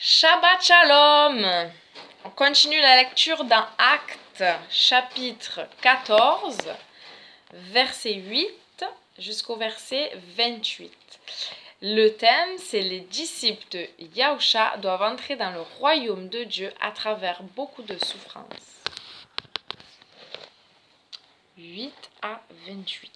Shabbat Shalom. On continue la lecture dans Actes, chapitre 14, verset 8 jusqu'au verset 28. Le thème, c'est les disciples de Yahusha doivent entrer dans le royaume de Dieu à travers beaucoup de souffrances. 8 à 28.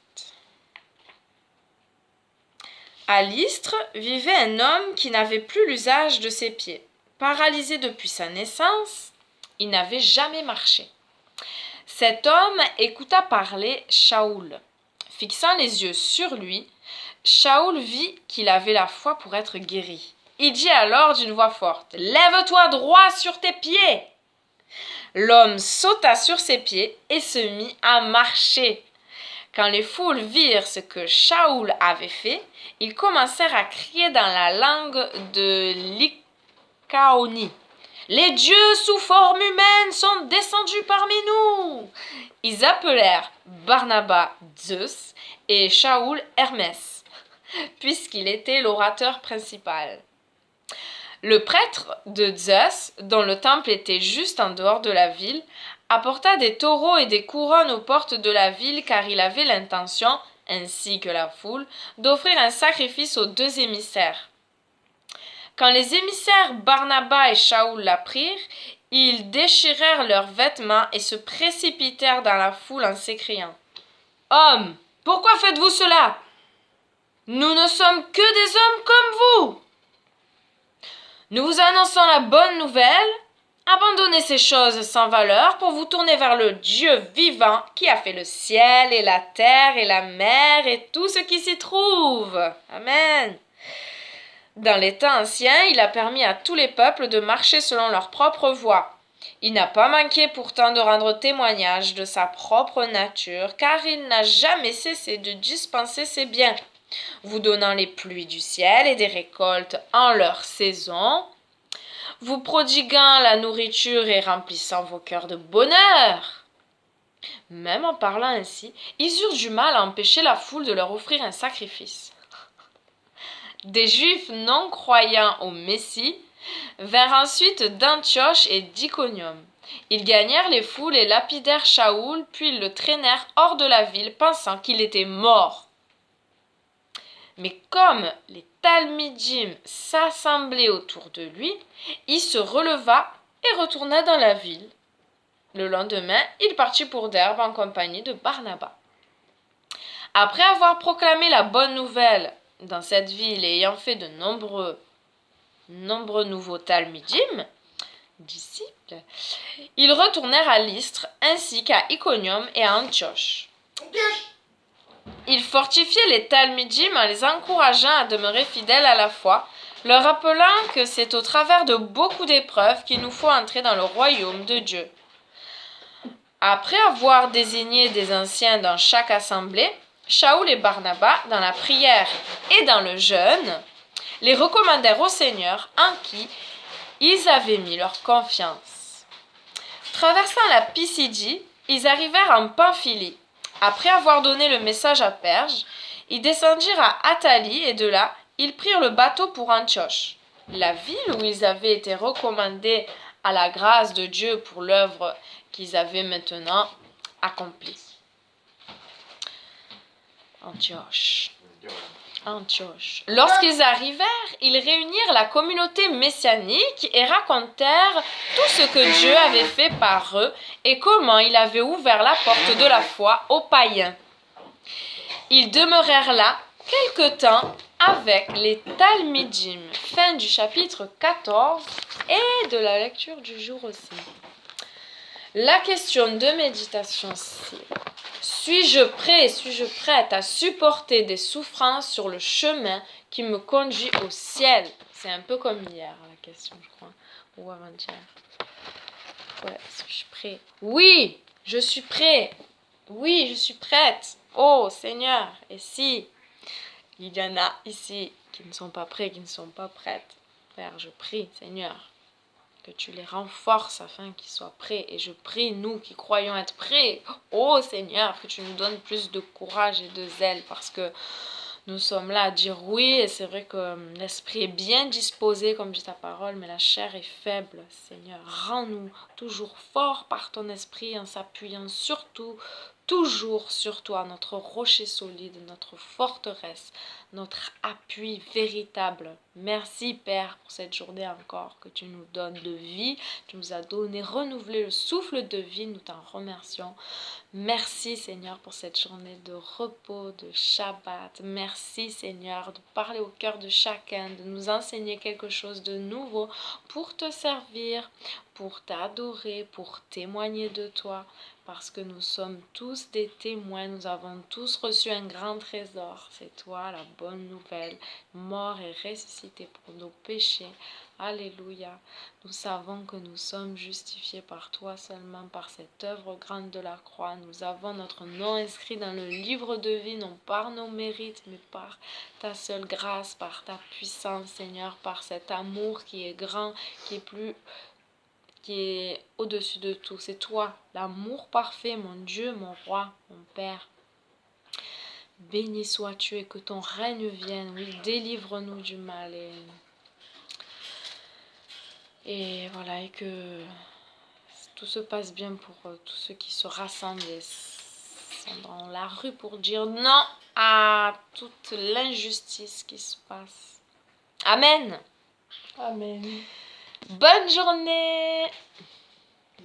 À Lystre vivait un homme qui n'avait plus l'usage de ses pieds. Paralysé depuis sa naissance, il n'avait jamais marché. Cet homme écouta parler Shaoul. Fixant les yeux sur lui, Shaoul vit qu'il avait la foi pour être guéri. Il dit alors d'une voix forte : « Lève-toi droit sur tes pieds !» L'homme sauta sur ses pieds et se mit à marcher. Quand les foules virent ce que Shaoul avait fait, ils commencèrent à crier dans la langue de l'Ikaoni. « Les dieux sous forme humaine sont descendus parmi nous !» Ils appelèrent Barnabas Zeus et Shaoul Hermès, puisqu'il était l'orateur principal. Le prêtre de Zeus, dont le temple était juste en dehors de la ville, apporta des taureaux et des couronnes aux portes de la ville car il avait l'intention, ainsi que la foule, d'offrir un sacrifice aux deux émissaires. Quand les émissaires Barnabas et Shaoul l'apprirent, ils déchirèrent leurs vêtements et se précipitèrent dans la foule en s'écriant : « Hommes, pourquoi faites-vous cela ? Nous ne sommes que des hommes comme vous ! Nous vous annonçons la bonne nouvelle. Abandonnez ces choses sans valeur pour vous tourner vers le Dieu vivant qui a fait le ciel et la terre et la mer et tout ce qui s'y trouve. Amen. Dans les temps anciens, il a permis à tous les peuples de marcher selon leur propre voie. Il n'a pas manqué pourtant de rendre témoignage de sa propre nature, car il n'a jamais cessé de dispenser ses biens, vous donnant les pluies du ciel et des récoltes en leur saison, vous prodiguant la nourriture et remplissant vos cœurs de bonheur. Même en parlant ainsi, ils eurent du mal à empêcher la foule de leur offrir un sacrifice. Des Juifs non croyants au Messie vinrent ensuite d'Antioche et d'Iconium. Ils gagnèrent les foules et lapidèrent Shaoul, puis ils le traînèrent hors de la ville, pensant qu'il était mort. Mais comme les Talmidim s'assemblaient autour de lui, il se releva et retourna dans la ville. Le lendemain, il partit pour Derbe en compagnie de Barnabas. Après avoir proclamé la bonne nouvelle dans cette ville et ayant fait de nombreux nouveaux Talmidim, disciples, ils retournèrent à Lystre ainsi qu'à Iconium et à Antioche. Ils fortifiaient les Talmidim en les encourageant à demeurer fidèles à la foi, leur rappelant que c'est au travers de beaucoup d'épreuves qu'il nous faut entrer dans le royaume de Dieu. Après avoir désigné des anciens dans chaque assemblée, Shaoul et Barnabas, dans la prière et dans le jeûne, les recommandèrent au Seigneur en qui ils avaient mis leur confiance. Traversant la Pisidie, ils arrivèrent en Pamphylie. Après avoir donné le message à Perge, ils descendirent à Athalie et de là, ils prirent le bateau pour Antioche, la ville où ils avaient été recommandés à la grâce de Dieu pour l'œuvre qu'ils avaient maintenant accomplie. Antioche. Lorsqu'ils arrivèrent, ils réunirent la communauté messianique et racontèrent tout ce que Dieu avait fait par eux et comment il avait ouvert la porte de la foi aux païens. Ils demeurèrent là quelque temps avec les Talmidim. Fin du chapitre 14 et de la lecture du jour aussi. La question de méditation, c'est: suis-je prêt, suis-je prête à supporter des souffrances sur le chemin qui me conduit au ciel? C'est un peu comme hier, la question, je crois, ou avant-hier. Ouais, est-ce que je suis prêt? Oui, je suis prêt. Oui, je suis prête. Oh, Seigneur, et si il y en a ici qui ne sont pas prêts, qui ne sont pas prêtes, Père, je prie, Seigneur, que tu les renforces afin qu'ils soient prêts. Et je prie, nous qui croyons être prêts, oh Seigneur, que tu nous donnes plus de courage et de zèle, parce que Nous sommes là à dire oui, et c'est vrai que l'esprit est bien disposé, comme dit ta parole, mais la chair est faible. Seigneur, rends-nous toujours forts par ton esprit en s'appuyant surtout, toujours sur toi, notre rocher solide, notre forteresse, notre appui véritable. Merci Père pour cette journée encore que tu nous donnes de vie. Tu nous as donné, renouvelé le souffle de vie, nous t'en remercions. Merci Seigneur pour cette journée de repos, de Shabbat. Merci Seigneur de parler au cœur de chacun, de nous enseigner quelque chose de nouveau pour te servir, pour t'adorer, pour témoigner de toi. Parce que nous sommes tous des témoins, nous avons tous reçu un grand trésor. C'est toi la bonne nouvelle, mort et ressuscité pour nos péchés. Alléluia. Nous savons que nous sommes justifiés par toi seulement par cette œuvre grande de la croix. Nous avons notre nom inscrit dans le livre de vie, non par nos mérites, mais par ta seule grâce, par ta puissance, Seigneur, par cet amour qui est grand, qui est au-dessus de tout. C'est toi, l'amour parfait, mon Dieu, mon roi, mon Père. Béni sois-tu et que ton règne vienne. Oui, délivre-nous du mal et voilà, et que tout se passe bien pour tous ceux qui se rassemblent et sont dans la rue pour dire non à toute l'injustice qui se passe. Amen. Amen. Bonne journée.